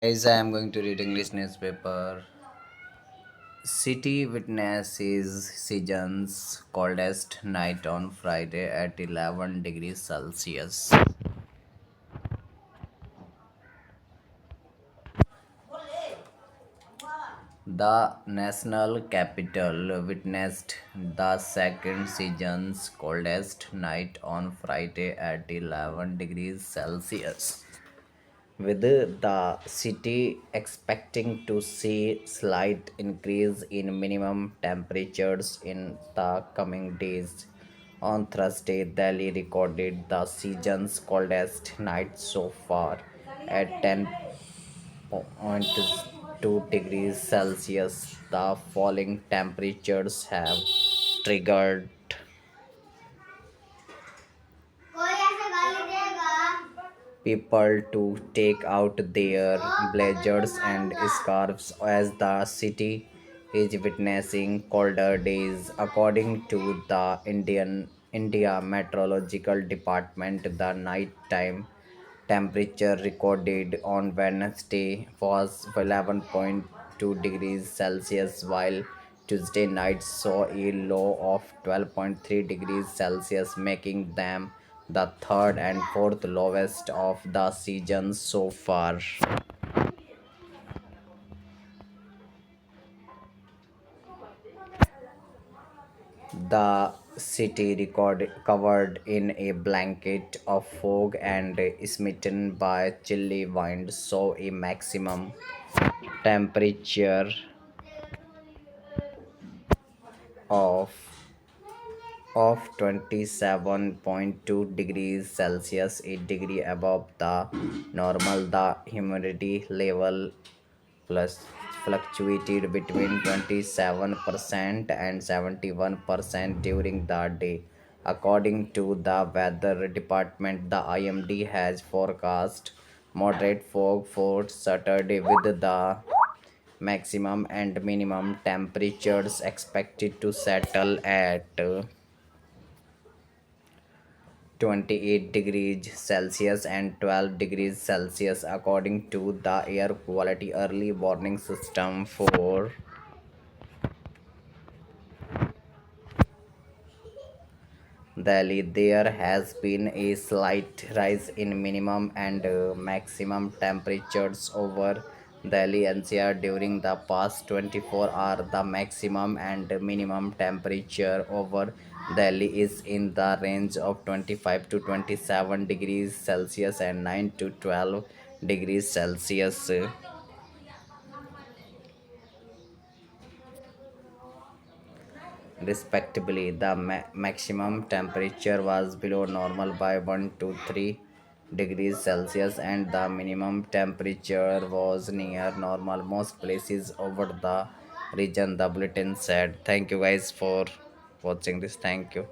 Guys, I am going to read English newspaper. City witnesses season's coldest night on Friday at 11 degrees Celsius. The national capital witnessed the second season's coldest night on Friday at 11 degrees Celsius, with the city expecting to see slight increase in minimum temperatures in the coming days. On Thursday, Delhi recorded the season's coldest night so far at 10.2 degrees Celsius. The falling temperatures have triggered people to take out their blazers and scarves as the city is witnessing colder days. According to the India Meteorological Department, the nighttime temperature recorded on Wednesday was 11.2 degrees Celsius, while Tuesday night saw a low of 12.3 degrees Celsius, making them the third and fourth lowest of the season so far. The city covered in a blanket of fog and smitten by chilly wind saw a maximum temperature of 27.2 degrees Celsius, a degree above the normal. The humidity level plus fluctuated between 27% and 71% during the day. According to the weather department, the IMD has forecast moderate fog for Saturday with the maximum and minimum temperatures expected to settle at 28 degrees Celsius and 12 degrees Celsius, according to the air quality early warning system for Delhi. There has been a slight rise in minimum and maximum temperatures over Delhi NCR during the past 24 hours. The maximum and minimum temperature over Delhi is in the range of 25 to 27 degrees Celsius and 9 to 12 degrees Celsius. Respectively. The maximum temperature was below normal by 1 to 3 degrees Celsius, and the minimum temperature was near normal most places over the region, the bulletin said. Thank you guys for watching this. Thank you.